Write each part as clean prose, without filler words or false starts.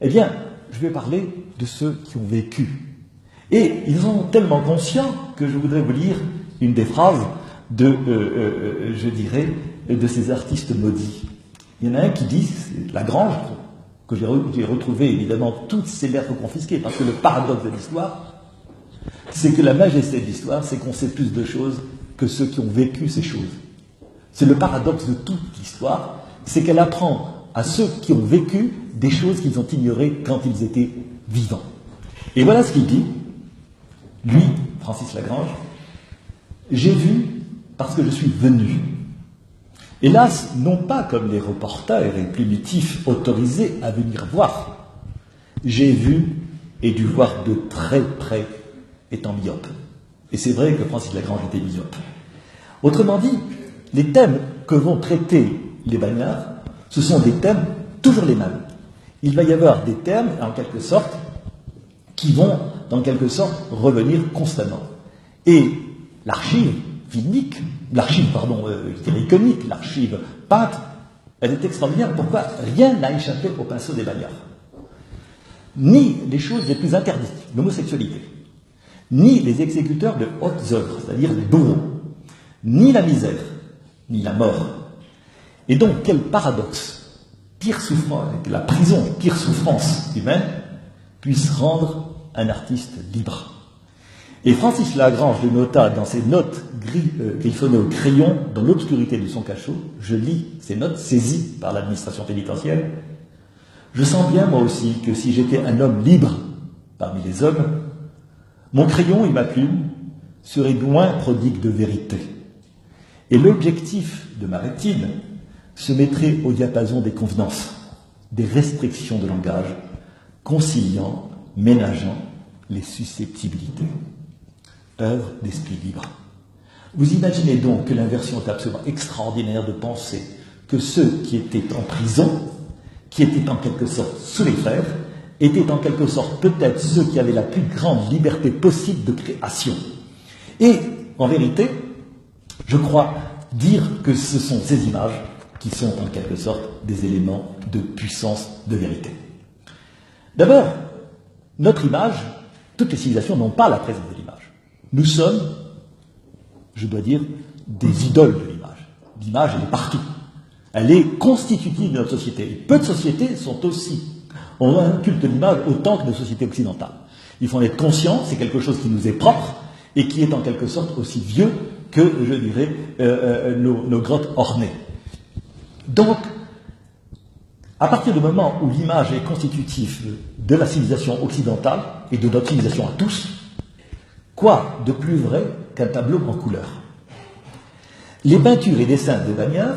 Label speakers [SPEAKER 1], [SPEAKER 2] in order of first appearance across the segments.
[SPEAKER 1] Eh bien, je vais parler de ceux qui ont vécu. Et ils sont tellement conscients que je voudrais vous lire une des phrases de, je dirais, de ces artistes maudits. Il y en a un qui dit, c'est Lagrange, que j'ai retrouvé évidemment toutes ces lettres confisquées, parce que le paradoxe de l'histoire, c'est que la majesté de l'histoire, c'est qu'on sait plus de choses que ceux qui ont vécu ces choses. C'est le paradoxe de toute l'histoire, c'est qu'elle apprend à ceux qui ont vécu des choses qu'ils ont ignorées quand ils étaient vivants. Et voilà ce qu'il dit, lui, Francis Lagrange, « J'ai vu parce que je suis venu. Hélas, non pas comme les reporters et primitifs autorisés à venir voir. J'ai vu et dû voir de très près étant myope. » Et c'est vrai que Francis Lagrange était myope. Autrement dit, les thèmes que vont traiter les bagnards, ce sont des thèmes toujours les mêmes. Il va y avoir des thèmes, en quelque sorte, qui vont, en quelque sorte, revenir constamment. Et l'archive filmique, je dirais iconique, l'archive peinte, elle est extraordinaire. Pourquoi? Rien n'a échappé au pinceau des bagnards. Ni les choses les plus interdites, l'homosexualité, ni les exécuteurs de hautes œuvres, c'est-à-dire les bourreaux, ni la misère, ni la mort. Et donc, quel paradoxe, pire souffrance, que la prison, pire souffrance humaine, puisse rendre un artiste libre. Et Francis Lagrange le nota dans ses notes griffonnées au crayon, dans l'obscurité de son cachot. Je lis ces notes saisies par l'administration pénitentiaire. Je sens bien, moi aussi, que si j'étais un homme libre parmi les hommes, mon crayon et ma plume seraient moins prodigues de vérité. Et l'objectif de ma rétine se mettrait au diapason des convenances, des restrictions de langage, conciliant, ménageant les susceptibilités. Œuvre d'esprit libre. Vous imaginez donc que l'inversion est absolument extraordinaire de penser que ceux qui étaient en prison, qui étaient en quelque sorte sous les fers, étaient en quelque sorte peut-être ceux qui avaient la plus grande liberté possible de création. Et, en vérité, je crois dire que ce sont ces images qui sont en quelque sorte des éléments de puissance, de vérité. D'abord, notre image, toutes les civilisations n'ont pas la présence de l'image. Nous sommes, je dois dire, des idoles de l'image. L'image, elle est partout. Elle est constitutive de notre société. Et peu de sociétés ont un culte de l'image autant que nos sociétés occidentales. Il faut en être conscient, c'est quelque chose qui nous est propre et qui est en quelque sorte aussi vieux que, je dirais, nos grottes ornées. Donc, à partir du moment où l'image est constitutive de la civilisation occidentale et de notre civilisation à tous, quoi de plus vrai qu'un tableau en couleur? Les peintures et dessins de Bagnard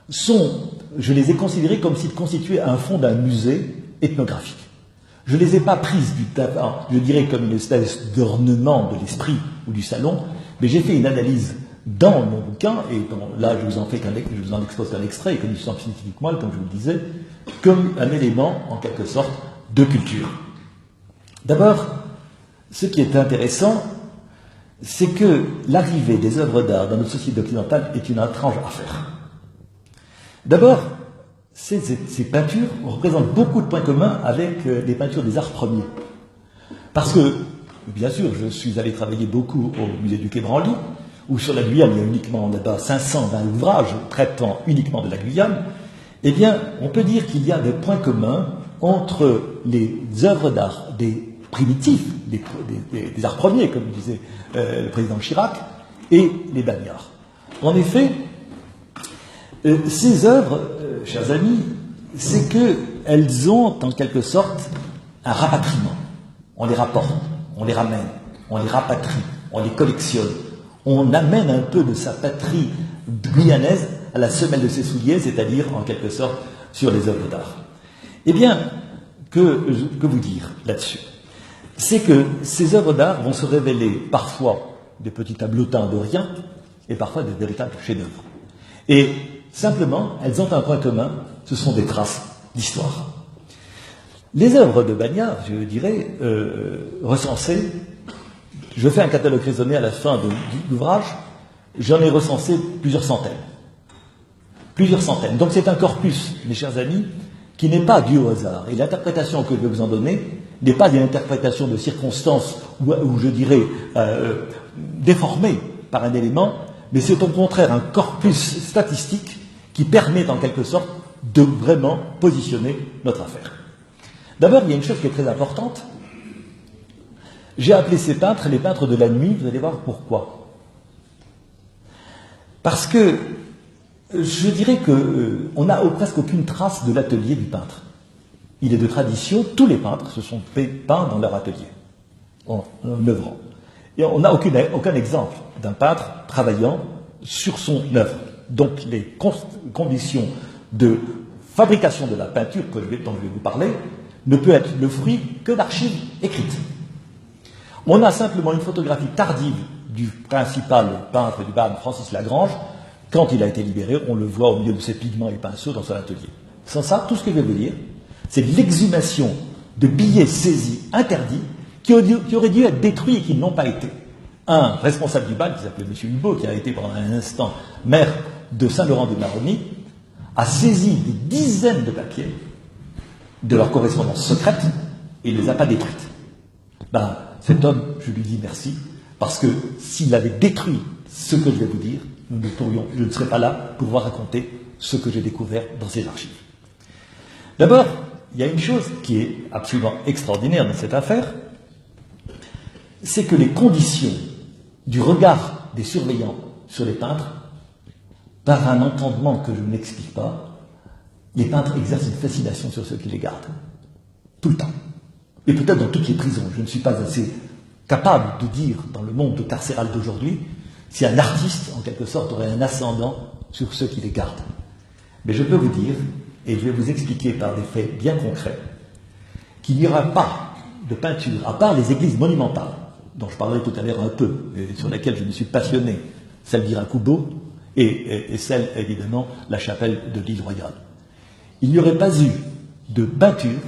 [SPEAKER 1] je les ai considérés comme s'ils constituaient un fond d'un musée ethnographique. Je ne les ai pas prises je dirais comme une espèce d'ornement de l'esprit ou du salon, mais j'ai fait une analyse dans mon bouquin, et là je vous en expose un extrait, comme il semble scientifiquement, comme je vous le disais, comme un élément en quelque sorte de culture. D'abord, ce qui est intéressant, c'est que l'arrivée des œuvres d'art dans notre société occidentale est une étrange affaire. D'abord, ces peintures représentent beaucoup de points communs avec les peintures des arts premiers. Parce que, bien sûr, je suis allé travailler beaucoup au musée du Quai Branly, où sur la Guyane, il y a uniquement là-bas 520 ouvrages traitant uniquement de la Guyane. Eh bien, on peut dire qu'il y a des points communs entre les œuvres d'art des primitifs, des arts premiers, comme disait le président Chirac, et les bagnards. En effet, ces œuvres, chers amis, c'est qu'elles ont en quelque sorte un rapatriement. On les rapporte, on les ramène, on les rapatrie, on les collectionne. On amène un peu de sa patrie guyanaise à la semelle de ses souliers, c'est-à-dire en quelque sorte sur les œuvres d'art. Eh bien, que vous dire là-dessus? C'est que ces œuvres d'art vont se révéler parfois des petits tableautins de rien et parfois des véritables chefs-d'œuvre. Et simplement, elles ont un point commun, ce sont des traces d'histoire. Les œuvres de Bagnard, je dirais, recensées, je fais un catalogue raisonné à la fin de l'ouvrage, j'en ai recensé plusieurs centaines. Plusieurs centaines. Donc c'est un corpus, mes chers amis, qui n'est pas due au hasard. Et l'interprétation que je vais vous en donner n'est pas une interprétation de circonstances ou je dirais, déformée par un élément, mais c'est au contraire un corpus statistique qui permet en quelque sorte de vraiment positionner notre affaire. D'abord, il y a une chose qui est très importante. J'ai appelé ces peintres les peintres de la nuit, vous allez voir pourquoi. Parce que je dirais qu'on n'a presque aucune trace de l'atelier du peintre. Il est de tradition, tous les peintres se sont peints dans leur atelier, en œuvrant. Et on n'a aucun exemple d'un peintre travaillant sur son œuvre. Donc les conditions de fabrication de la peinture dont je vais vous parler ne peut être le fruit que d'archives écrites. On a simplement une photographie tardive du principal peintre du Béarn, Francis Lagrange. Quand il a été libéré, on le voit au milieu de ses pigments et pinceaux dans son atelier. Sans ça, tout ce que je vais vous dire, c'est l'exhumation de billets saisis, interdits, qui auraient dû être détruits et qui n'ont pas été. Un responsable du bal, qui s'appelait M. Hulot, qui a été pendant un instant maire de Saint-Laurent-du-Maroni, a saisi des dizaines de papiers de leur correspondance secrète et ne les a pas détruites. Cet homme, je lui dis merci, parce que s'il avait détruit ce que je vais vous dire, je ne serais pas là pour vous raconter ce que j'ai découvert dans ces archives. D'abord, il y a une chose qui est absolument extraordinaire dans cette affaire, c'est que les conditions du regard des surveillants sur les peintres, par un entendement que je n'explique pas, les peintres exercent une fascination sur ceux qui les gardent. Tout le temps. Et peut-être dans toutes les prisons. Je ne suis pas assez capable de dire, dans le monde carcéral d'aujourd'hui, si un artiste, en quelque sorte, aurait un ascendant sur ceux qui les gardent. Mais je peux vous dire, et je vais vous expliquer par des faits bien concrets, qu'il n'y aura pas de peinture, à part les églises monumentales, dont je parlerai tout à l'heure un peu, et sur lesquelles je me suis passionné, celle d'Irakubo et celle, évidemment, la chapelle de l'île Royale. Il n'y aurait pas eu de peinture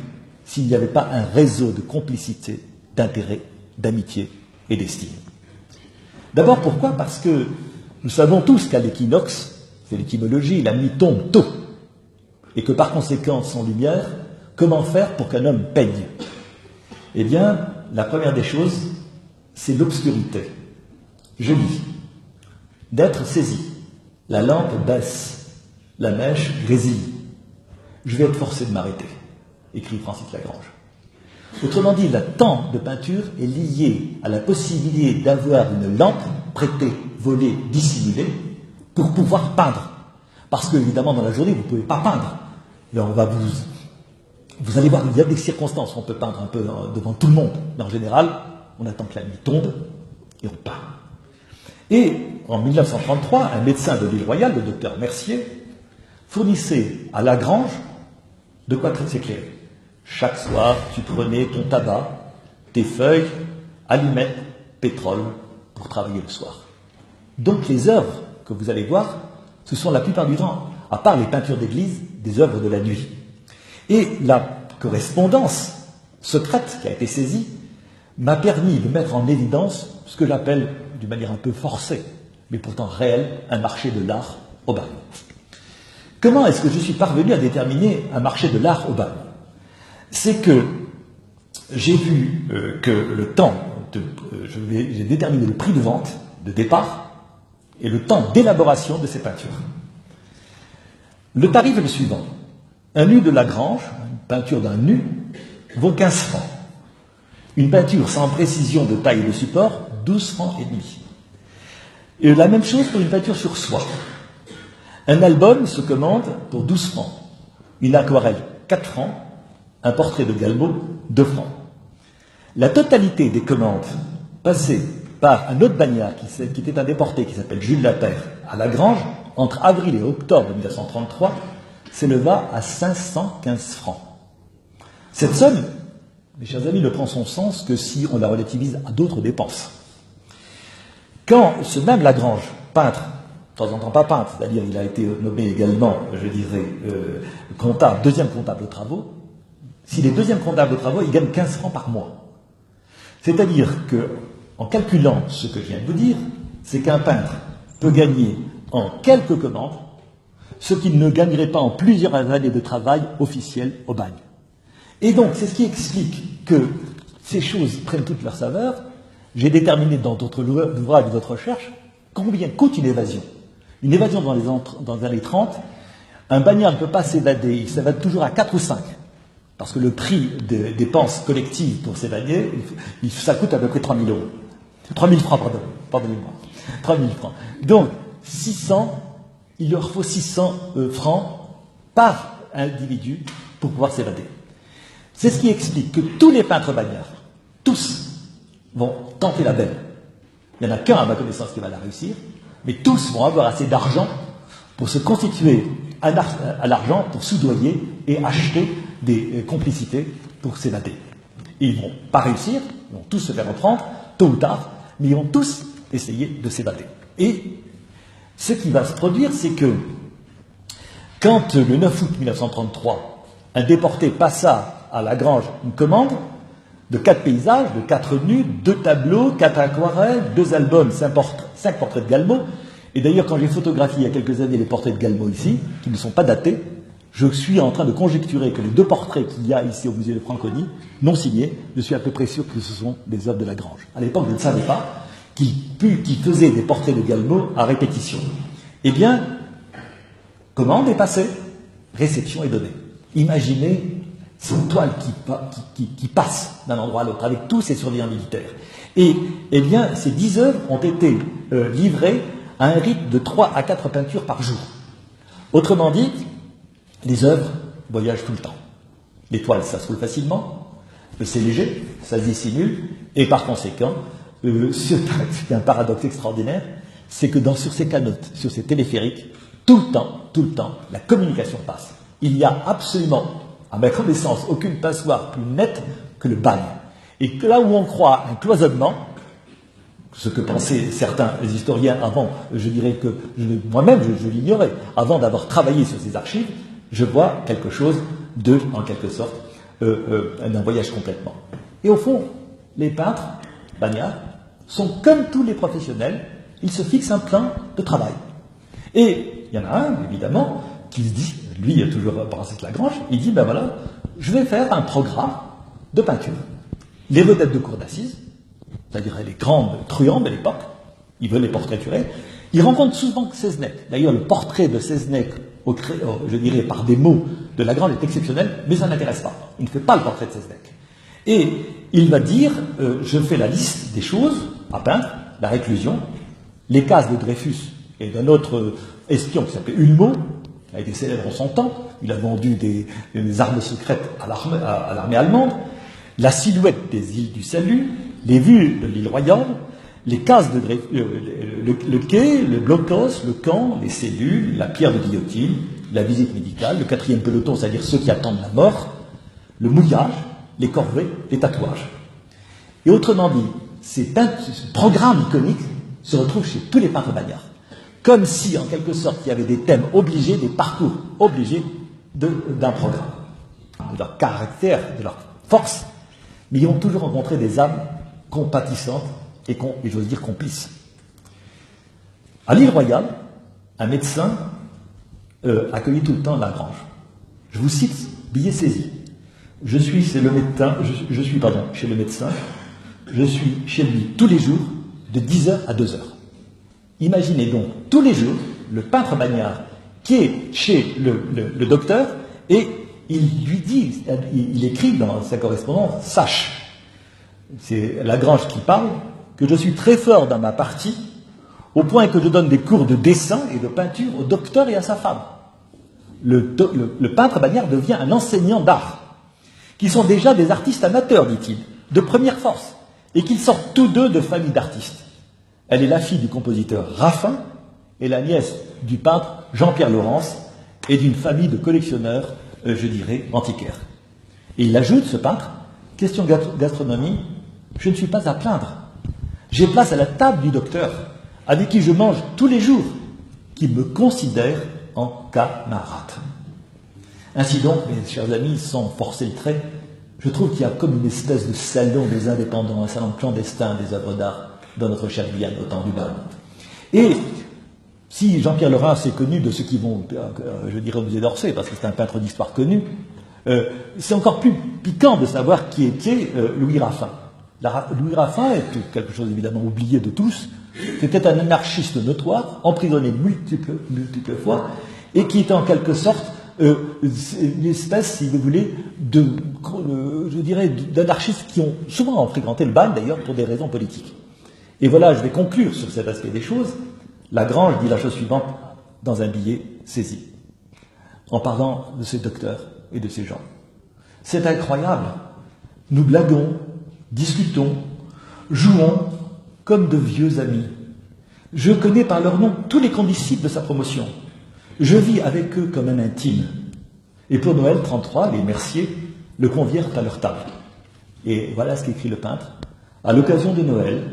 [SPEAKER 1] s'il n'y avait pas un réseau de complicité, d'intérêt, d'amitié et d'estime. D'abord, pourquoi? Parce que nous savons tous qu'à l'équinoxe, c'est l'étymologie, la nuit tombe tôt, et que par conséquent, sans lumière, comment faire pour qu'un homme peigne? Eh bien, la première des choses, c'est l'obscurité. Je lis. D'être saisi. La lampe baisse. La mèche grésille. Je vais être forcé de m'arrêter, écrit Francis Lagrange. Autrement dit, le temps de peinture est lié à la possibilité d'avoir une lampe prêtée, volée, dissimulée, pour pouvoir peindre. Parce que, évidemment, dans la journée, vous ne pouvez pas peindre. Et on va vous allez voir, il y a des circonstances où on peut peindre un peu devant tout le monde. Mais en général, on attend que la nuit tombe et on peint. Et en 1933, un médecin de l'île Royale, le docteur Mercier, fournissait à Lagrange de quoi s'éclairer. Chaque soir, tu prenais ton tabac, tes feuilles, allumettes, pétrole pour travailler le soir. Donc les œuvres que vous allez voir, ce sont la plupart du temps, à part les peintures d'église, des œuvres de la nuit. Et la correspondance secrète qui a été saisie m'a permis de mettre en évidence ce que j'appelle, d'une manière un peu forcée, mais pourtant réelle, un marché de l'art au Béarn. Comment est-ce que je suis parvenu à déterminer un marché de l'art au Béarn? C'est que j'ai vu que le temps, j'ai déterminé le prix de vente, de départ, et le temps d'élaboration de ces peintures. Le tarif est le suivant. Un nu de Lagrange, une peinture d'un nu, vaut 15 francs. Une peinture sans précision de taille et de support, 12 francs et demi. Et la même chose pour une peinture sur soie. Un album se commande pour 12 francs. Une aquarelle, 4 francs. Un portrait de Galbaud, 2 francs. La totalité des commandes passées par un autre bagnard qui était un déporté qui s'appelle Jules Lapère à Lagrange, entre avril et octobre 1933, s'éleva à 515 francs. Cette somme, mes chers amis, ne prend son sens que si on la relativise à d'autres dépenses. Quand ce même Lagrange, peintre, de temps en temps pas peintre, c'est-à-dire il a été nommé également, je dirais, comptable, deuxième comptable de travaux, s'il est deuxième comptable de travaux, il gagne 15 francs par mois. C'est-à-dire que, en calculant ce que je viens de vous dire, c'est qu'un peintre peut gagner en quelques commandes ce qu'ils ne gagneraient pas en plusieurs années de travail officiel au bagne. Et donc, c'est ce qui explique que ces choses prennent toute leur saveur. J'ai déterminé dans d'autres ouvrages, d'autres recherches, combien coûte une évasion. Une évasion dans les années 30, un bagnard ne peut pas s'évader, il s'évade toujours à 4 ou 5. Parce que le prix des dépenses collectives pour s'évader, ça coûte à peu près 3 000 euros. 3 000 francs, pardonnez-moi. 3 000 francs. Donc, 600, il leur faut 600 francs par individu pour pouvoir s'évader. C'est ce qui explique que tous les peintres bagnards, tous, vont tenter la belle. Il n'y en a qu'un, à ma connaissance, qui va la réussir, mais tous vont avoir assez d'argent pour se constituer à l'argent, pour soudoyer et acheter des complicités pour s'évader. Et ils ne vont pas réussir, ils vont tous se faire reprendre, tôt ou tard, mais ils vont tous essayer de s'évader. Et ce qui va se produire, c'est que quand le 9 août 1933, un déporté passa à Lagrange une commande de 4 paysages, de 4 nus, 2 tableaux, 4 aquarelles, 2 albums, 5 portraits de Galmo. Et d'ailleurs, quand j'ai photographié il y a quelques années les portraits de Galmo ici, qui ne sont pas datés, je suis en train de conjecturer que les 2 portraits qu'il y a ici au musée de Franconie, non signés, je suis à peu près sûr que ce sont des œuvres de Lagrange. À l'époque, je ne savais pas qu'il faisait des portraits de Galmo à répétition. Eh bien, commande est passée, réception est donnée. Imaginez cette toile qui passe d'un endroit à l'autre, avec tous ces surveillants militaires. Et, eh bien, ces 10 œuvres ont été livrées à un rythme de 3 à 4 peintures par jour. Autrement dit, les œuvres voyagent tout le temps. Les toiles, ça se roule facilement, c'est léger, ça se dissimule, et par conséquent, c'est un paradoxe extraordinaire, c'est que sur ces canotes, sur ces téléphériques, tout le temps, la communication passe. Il n'y a absolument, à ma connaissance, aucune passoire plus nette que le bagne. Et que là où on croit un cloisonnement, ce que pensaient certains historiens avant, je dirais que moi-même je l'ignorais, avant d'avoir travaillé sur ces archives, je vois quelque chose en quelque sorte, d'un voyage complètement. Et au fond, les peintres, bagnards, sont comme tous les professionnels, ils se fixent un plan de travail. Et il y en a un, évidemment, qui se dit, lui, il a toujours pensé Lagrange, il dit, ben voilà, je vais faire un programme de peinture. Les vedettes de cour d'assises, c'est-à-dire les grandes truands de l'époque, ils veulent les portraiturer, ils rencontrent souvent Seznec. D'ailleurs, le portrait de Seznec, je dirais par des mots de Lagrange, est exceptionnel, mais ça n'intéresse pas. Il ne fait pas le portrait de Seznec. Et il va dire, je fais la liste des choses à peindre, la réclusion, les cases de Dreyfus et d'un autre espion qui s'appelait Hulmo, qui a été célèbre en son temps, il a vendu des armes secrètes à l'armée allemande, la silhouette des îles du Salut, les vues de l'île Royale, les cases de Dreyfus, le quai, le blocos, le camp, les cellules, la pierre de guillotine, la visite médicale, le 4e peloton, c'est-à-dire ceux qui attendent la mort, le mouillage, les corvées, les tatouages. Et autrement dit, ce programme iconique se retrouve chez tous les peintres bagnards. Comme si, en quelque sorte, il y avait des thèmes obligés, des parcours obligés d'un programme. De leur caractère, de leur force, mais ils ont toujours rencontré des âmes compatissantes et j'ose dire complices. À l'île Royale, un médecin accueillait tout le temps Lagrange. Je vous cite, billet saisi. Je suis chez le médecin, je suis chez lui tous les jours, de 10h à 2h. Imaginez donc, tous les jours, le peintre bagnard qui est chez le docteur, et il lui dit, il écrit dans sa correspondance, sache, c'est Lagrange qui parle, que je suis très fort dans ma partie, au point que je donne des cours de dessin et de peinture au docteur et à sa femme. Le peintre bagnard devient un enseignant d'art, qui sont déjà des artistes amateurs, dit-il, de première force, et qu'ils sortent tous deux de familles d'artistes. Elle est la fille du compositeur Raffin et la nièce du peintre Jean-Pierre Laurence et d'une famille de collectionneurs, je dirais, antiquaires. Et il ajoute, ce peintre, question gastronomie, je ne suis pas à plaindre. J'ai place à la table du docteur, avec qui je mange tous les jours, qui me considère en camarade. Ainsi donc, mes chers amis, sans forcer le trait, je trouve qu'il y a comme une espèce de salon des indépendants, un salon clandestin des œuvres d'art dans notre chère Guyane au temps du bas. Et Si Jean-Pierre Lorrain est connu de ceux qui vont, je dirais, au musée d'Orsay, parce que c'est un peintre d'histoire connu, c'est encore plus piquant de savoir qui était Louis Raffin. Louis Raffin est quelque chose évidemment oublié de tous. C'était un anarchiste notoire, emprisonné multiples fois, et qui était en quelque sorte une espèce, si vous voulez, je dirais, d'anarchistes qui ont souvent fréquenté le Bagne, d'ailleurs, pour des raisons politiques. Et voilà, je vais conclure sur cet aspect des choses. Lagrange dit la chose suivante dans un billet saisi, en parlant de ces docteurs et de ces gens. C'est incroyable. Nous blaguons, discutons, jouons comme de vieux amis. Je connais par leur nom tous les condisciples de sa promotion. Je vis avec eux comme un intime. Et pour Noël 33, les Merciers le convièrent à leur table. Et voilà ce qu'écrit le peintre. À l'occasion de Noël,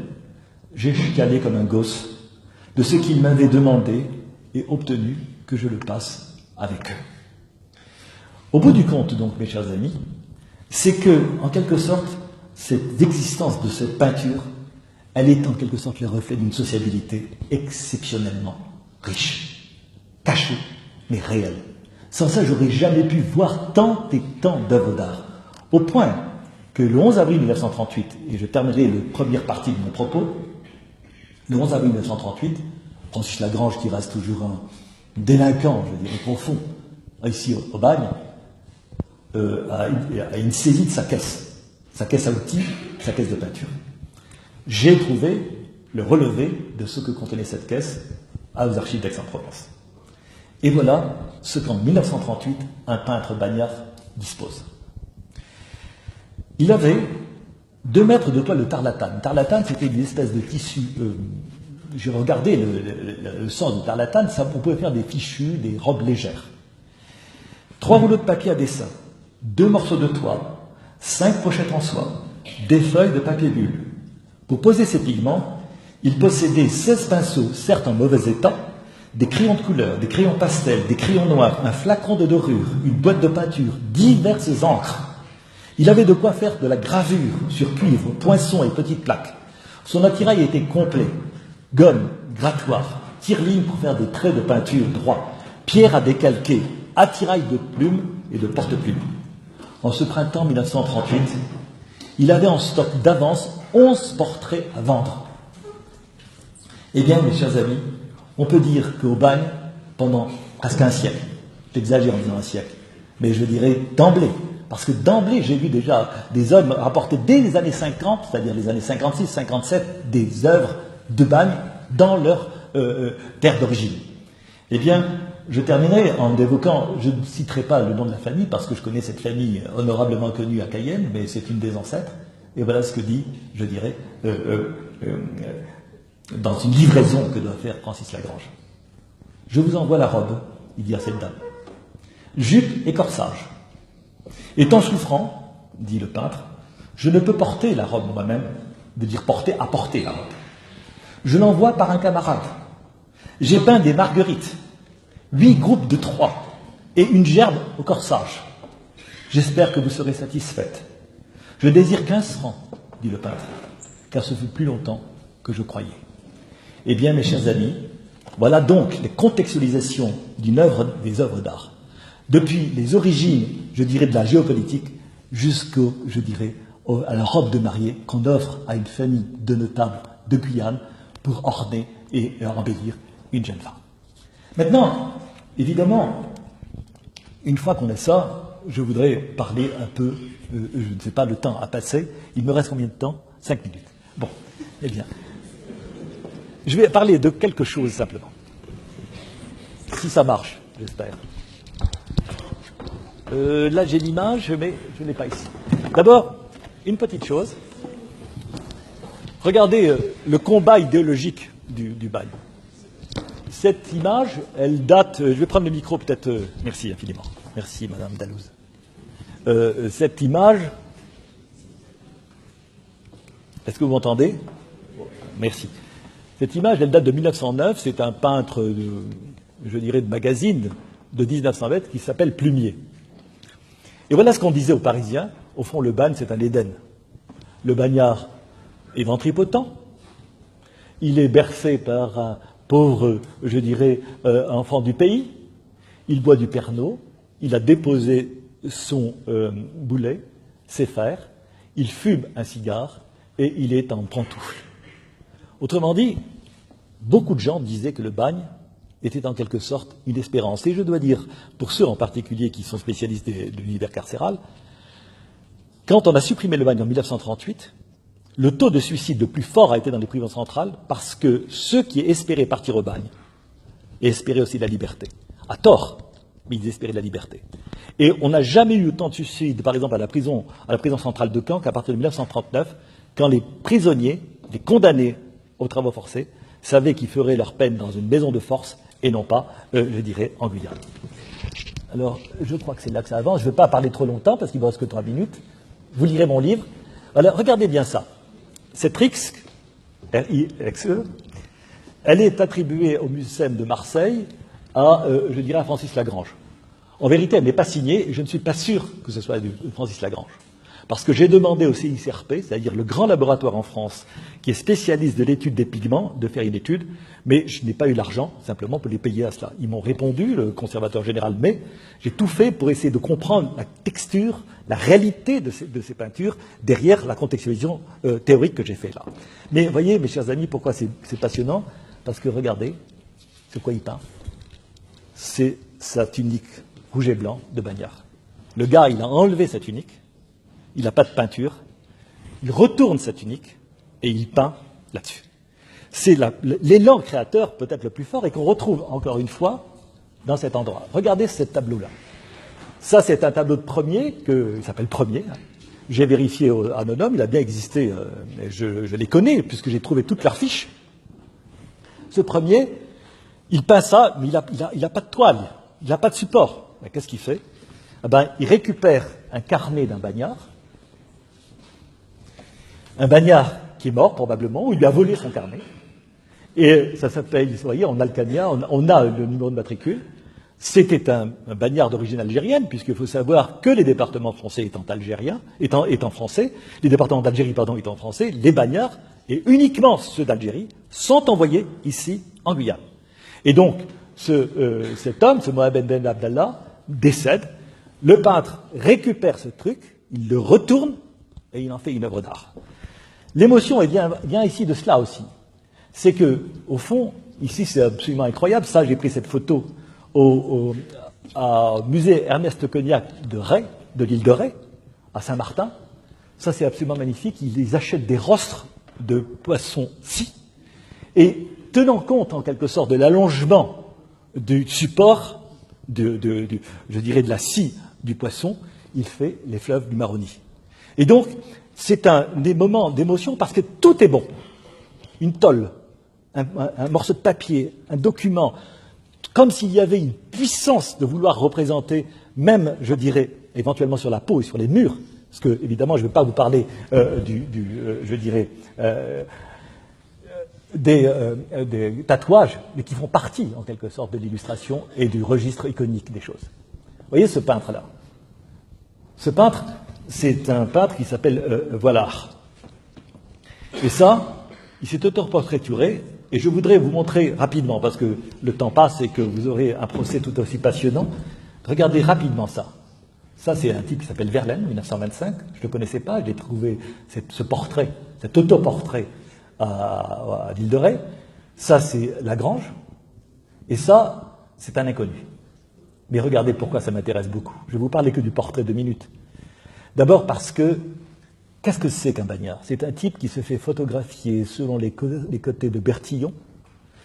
[SPEAKER 1] j'ai chicané comme un gosse de ce qu'ils m'avaient demandé et obtenu que je le passe avec eux. Au bout du compte, donc, mes chers amis, c'est que, en quelque sorte, cette existence de cette peinture, elle est en quelque sorte le reflet d'une sociabilité exceptionnellement riche, cachée, mais réelle. Sans ça, j'aurais jamais pu voir tant et tant d'œuvres d'art. Au point que le 11 avril 1938, et je terminerai la première partie de mon propos, le 11 avril 1938, Francis Lagrange, qui reste toujours un délinquant, je dirais profond, ici au Bagne, a une saisie de sa caisse à outils, sa caisse de peinture. J'ai trouvé le relevé de ce que contenait cette caisse aux archives d'Aix-en-Provence. Et voilà ce qu'en 1938, un peintre bagnard dispose. Il avait 2 mètres de toile de tarlatane. Tarlatane, c'était une espèce de tissu. J'ai regardé le sens de tarlatane, on pouvait faire des fichus, des robes légères. 3 rouleaux de papier à dessin, 2 morceaux de toile, 5 pochettes en soie, des feuilles de papier bulle. Pour poser ces pigments, il possédait 16 pinceaux, certes en mauvais état, des crayons de couleur, des crayons pastels, des crayons noirs, un flacon de dorure, une boîte de peinture, diverses encres. Il avait de quoi faire de la gravure sur cuivre, poinçon et petites plaques. Son attirail était complet. Gomme, grattoir, tire-ligne pour faire des traits de peinture droits, pierre à décalquer, attirail de plumes et de porte-plumes. En ce printemps 1938, il avait en stock d'avance 11 portraits à vendre. Eh bien, mes chers amis, on peut dire qu'au Bagne, pendant presque un siècle, j'exagère en disant un siècle, mais je dirais d'emblée, parce que d'emblée, j'ai vu déjà des hommes rapporter dès les années 50, c'est-à-dire les années 56, 57, des œuvres de Bagne dans leur terre d'origine. Eh bien, je terminerai en évoquant, je ne citerai pas le nom de la famille, parce que je connais cette famille honorablement connue à Cayenne, mais c'est une des ancêtres, et voilà ce que dit, je dirais, dans une livraison que doit faire Francis Lagrange. Je vous envoie la robe, il dit à cette dame. Jupe et corsage. Étant souffrant, dit le peintre, je ne peux porter la robe moi-même, veut dire porter, apporter la robe. Je l'envoie par un camarade. J'ai peint des marguerites, 8 groupes de 3 et une gerbe au corsage. J'espère que vous serez satisfaite. Je désire 15 francs, dit le peintre, car ce fut plus longtemps que je croyais. Eh bien, mes chers amis, voilà donc les contextualisations des œuvres d'art. Depuis les origines, je dirais, de la géopolitique, jusqu'au, je dirais, à la robe de mariée qu'on offre à une famille de notables de Guyane pour orner et embellir une jeune femme. Maintenant, évidemment, une fois qu'on a ça, je voudrais parler un peu, je ne sais pas, le temps à passer. Il me reste combien de temps? 5 minutes. Bon, eh bien, je vais parler de quelque chose simplement. Si ça marche, j'espère. Là, j'ai l'image, mais je ne l'ai pas ici. D'abord, une petite chose. Regardez le combat idéologique du Bagne. Cette image, elle date... je vais prendre le micro peut-être... merci infiniment. Merci, Madame Dalouse. Cette image... Est-ce que vous m'entendez? Merci. Cette image, elle date de 1909. C'est un peintre, je dirais, de magazine de 1920 qui s'appelle Plumier. Et voilà ce qu'on disait aux Parisiens. Au fond, le Bagne, c'est un Éden. Le bagnard est ventripotent. Il est bercé par pauvre, je dirais, enfant du pays. Il boit du Pernod, il a déposé son boulet, ses fers, il fume un cigare et il est en pantoufle. Autrement dit, beaucoup de gens disaient que le bagne était en quelque sorte une espérance. Et je dois dire, pour ceux en particulier qui sont spécialistes de l'univers carcéral, quand on a supprimé le bagne en 1938, le taux de suicide le plus fort a été dans les prisons centrales parce que ceux qui espéraient partir au bagne espéraient aussi la liberté. À tort, mais ils espéraient la liberté. Et on n'a jamais eu autant de suicides, par exemple, à la prison centrale de Caen qu'à partir de 1939, quand les prisonniers, les condamnés aux travaux forcés, savaient qu'ils feraient leur peine dans une maison de force et non pas, je dirais, en Guyane. Alors, je crois que c'est là que ça avance. Je ne vais pas parler trop longtemps parce qu'il ne me reste que 3 minutes. Vous lirez mon livre. Alors, regardez bien ça. Cette RIXE, R-I-X-E, elle est attribuée au Mucem de Marseille à, je dirais, à Francis Lagrange. En vérité, elle n'est pas signée, et je ne suis pas sûr que ce soit de Francis Lagrange. Parce que j'ai demandé au CICRP, c'est-à-dire le grand laboratoire en France, qui est spécialiste de l'étude des pigments, de faire une étude, mais je n'ai pas eu l'argent, simplement, pour les payer à cela. Ils m'ont répondu, le conservateur général, mais j'ai tout fait pour essayer de comprendre la texture, la réalité de ces peintures, derrière la contextualisation théorique que j'ai fait là. Mais voyez, mes chers amis, pourquoi c'est passionnant? Parce que regardez, c'est quoi il peint? C'est sa tunique rouge et blanc de bagnard. Le gars, il a enlevé sa tunique, il n'a pas de peinture, il retourne sa tunique et il peint là-dessus. C'est l'élan créateur peut-être le plus fort et qu'on retrouve encore une fois dans cet endroit. Regardez ce tableau-là. Ça, c'est un tableau de Premier, il s'appelle Premier. Hein. J'ai vérifié à Nonhomme, il a bien existé, je les connais puisque j'ai trouvé toutes leurs fiches. Ce Premier, il peint ça, mais il n'a pas de toile, il n'a pas de support. Qu'est-ce qu'il fait? Eh ben, il récupère un carnet d'un bagnard, qui est mort probablement, ou il lui a volé son carnet. Et ça s'appelle, vous voyez, en alcania, on a le numéro de matricule. C'était un bagnard d'origine algérienne, puisqu'il faut savoir que les départements français étant français, les départements d'Algérie, pardon, étant français, les bagnards, et uniquement ceux d'Algérie, sont envoyés ici, en Guyane. Et donc, cet homme, ce Mohamed Ben Abdallah, décède. Le peintre récupère ce truc, il le retourne, et il en fait une œuvre d'art. L'émotion vient ici de cela aussi. C'est que, au fond, ici c'est absolument incroyable. Ça, j'ai pris cette photo au musée Ernest Cognac de l'île de Ré, à Saint-Martin. Ça, c'est absolument magnifique. Ils achètent des rostres de poissons-ci. Et tenant compte, en quelque sorte, de l'allongement du support, je dirais de la scie du poisson, il fait les fleuves du Maroni. Et donc, c'est des moments d'émotion parce que tout est bon. Une tôle, un morceau de papier, un document, comme s'il y avait une puissance de vouloir représenter, même, je dirais, éventuellement sur la peau et sur les murs, parce que, évidemment, je ne vais pas vous parler des tatouages, mais qui font partie, en quelque sorte, de l'illustration et du registre iconique des choses. Vous voyez ce peintre-là? Ce peintre, c'est un peintre qui s'appelle Vollard. Et ça, il s'est autoportraituré, et je voudrais vous montrer rapidement, parce que le temps passe et que vous aurez un procès tout aussi passionnant. Regardez rapidement ça. Ça, c'est un type qui s'appelle Verlaine, 1925. Je ne le connaissais pas, je l'ai trouvé, ce portrait, cet autoportrait à l'île de Ré. Ça, c'est Lagrange. Et ça, c'est un inconnu. Mais regardez pourquoi ça m'intéresse beaucoup. Je vais vous parler que du portrait 2 minutes. D'abord parce que, qu'est-ce que c'est qu'un bagnard? C'est un type qui se fait photographier selon les côtés de Bertillon,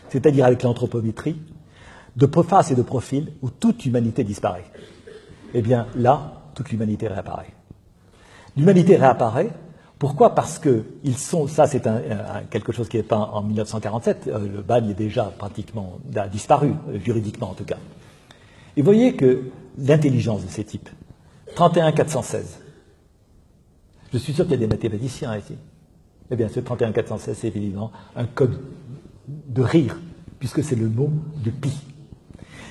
[SPEAKER 1] c'est-à-dire avec l'anthropométrie, de face et de profil, où toute humanité disparaît. Eh bien, là, toute l'humanité réapparaît. L'humanité réapparaît, pourquoi? Parce que ça c'est quelque chose qui est peint en 1947, le bagne est déjà pratiquement disparu, juridiquement en tout cas. Et vous voyez que l'intelligence de ces types, 31 416, je suis sûr qu'il y a des mathématiciens ici. Eh bien, ce 31 416, c'est évidemment un code de rire, puisque c'est le mot de pi.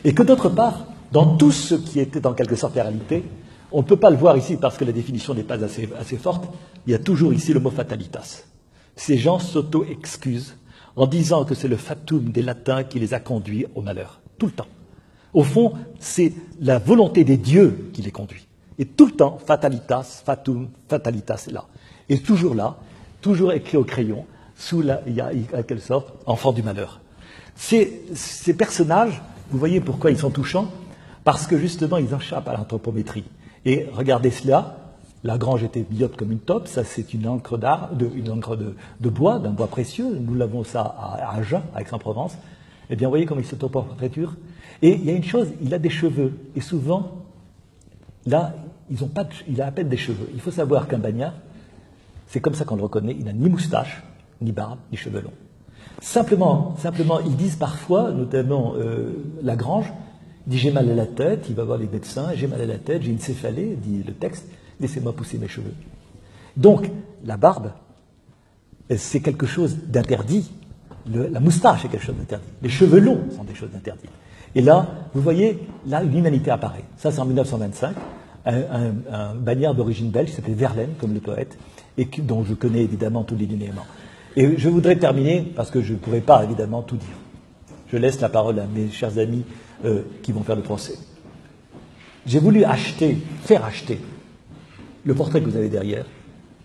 [SPEAKER 1] Et que d'autre part, dans tout ce qui était en quelque sorte la réalité, on ne peut pas le voir ici parce que la définition n'est pas assez forte, il y a toujours ici le mot fatalitas. Ces gens s'auto-excusent en disant que c'est le fatum des latins qui les a conduits au malheur, tout le temps. Au fond, c'est la volonté des dieux qui les conduit. Et tout le temps, fatalitas, fatum, fatalitas est là, toujours écrit au crayon, sous il y a à quelle sorte, enfant du malheur. Ces personnages, vous voyez pourquoi ils sont touchants? Parce que justement, ils échappent à l'anthropométrie. Et regardez cela, Lagrange était myope comme une taupe, ça c'est une encre de bois, d'un bois précieux, nous l'avons ça à Agen, à Aix-en-Provence. Eh bien, vous voyez comment il s'autoportraiture. Et il y a une chose, il a des cheveux, et souvent, là, il a à peine des cheveux. Il faut savoir qu'un bagnard, c'est comme ça qu'on le reconnaît, il n'a ni moustache, ni barbe, ni cheveux longs. Simplement, ils disent parfois, notamment Lagrange, il dit j'ai mal à la tête, il va voir les médecins, j'ai mal à la tête, j'ai une céphalée, dit le texte, laissez-moi pousser mes cheveux. Donc, la barbe, c'est quelque chose d'interdit. La moustache est quelque chose d'interdit. Les cheveux longs sont des choses interdites. Et là, vous voyez, là, une humanité apparaît. Ça, c'est en 1925. Un bagnard d'origine belge qui s'appelait Verlaine, comme le poète, et dont je connais évidemment tous les linéaments. Et je voudrais terminer, parce que je ne pourrai pas évidemment tout dire. Je laisse la parole à mes chers amis qui vont faire le procès. J'ai voulu faire acheter le portrait que vous avez derrière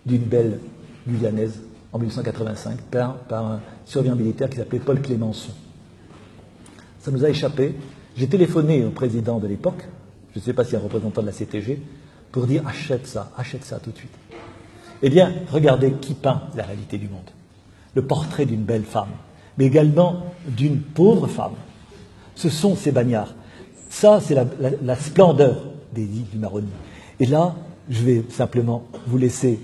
[SPEAKER 1] d'une belle guyanaise en 1985 par un surveillant militaire qui s'appelait Paul Clémenceau. Ça nous a échappé. J'ai téléphoné au président de l'époque, je ne sais pas si un représentant de la CTG, pour dire achète ça tout de suite. Eh bien, regardez qui peint la réalité du monde. Le portrait d'une belle femme, mais également d'une pauvre femme. Ce sont ces bagnards. Ça, c'est la splendeur des îles du Maroni. Et là, je vais simplement vous laisser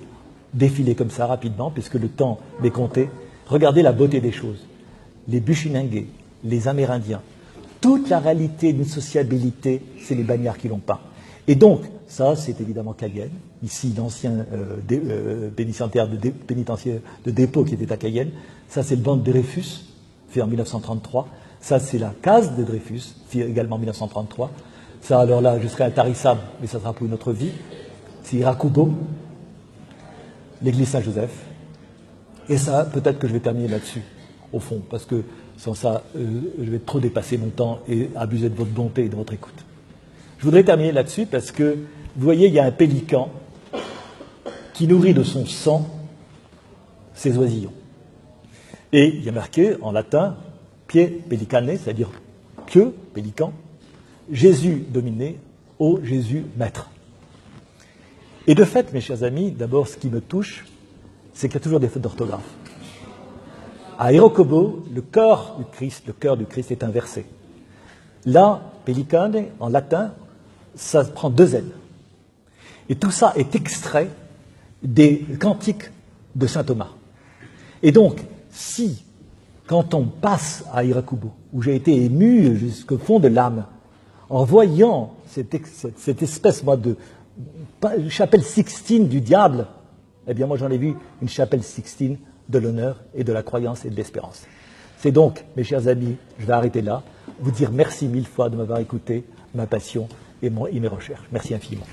[SPEAKER 1] défiler comme ça rapidement, puisque le temps m'est compté. Regardez la beauté des choses. Les Bushinengués, les Amérindiens, toute la réalité d'une sociabilité, c'est les bagnards qui l'ont peint. Et donc, ça, c'est évidemment Cayenne. Ici, l'ancien pénitentiaire de dépôt qui était à Cayenne. Ça, c'est le banc de Dreyfus, fait en 1933. Ça, c'est la case de Dreyfus, fait également en 1933. Ça, alors là, je serai intarissable, mais ça sera pour une autre vie. C'est Irakubo, l'église Saint-Joseph. Et ça, peut-être que je vais terminer là-dessus, au fond, parce que sans ça, je vais trop dépasser mon temps et abuser de votre bonté et de votre écoute. Je voudrais terminer là-dessus parce que, vous voyez, il y a un pélican qui nourrit de son sang ses oisillons. Et il y a marqué en latin, pie pellicane, c'est-à-dire pieu, pélican, Jésus dominé, ô Jésus maître. Et de fait, mes chers amis, d'abord, ce qui me touche, c'est qu'il y a toujours des fautes d'orthographe. À Hirokobo, le cœur du Christ est inversé. Là, pellicane, en latin, ça prend 2 N. Et tout ça est extrait des cantiques de saint Thomas. Et donc, si, quand on passe à Irakubo, où j'ai été ému jusqu'au fond de l'âme, en voyant cette espèce, moi, de chapelle Sixtine du diable, eh bien, moi, j'en ai vu une chapelle Sixtine de l'honneur et de la croyance et de l'espérance. C'est donc, mes chers amis, je vais arrêter là, vous dire merci 1000 fois de m'avoir écouté, ma passion et mes recherches. Merci infiniment.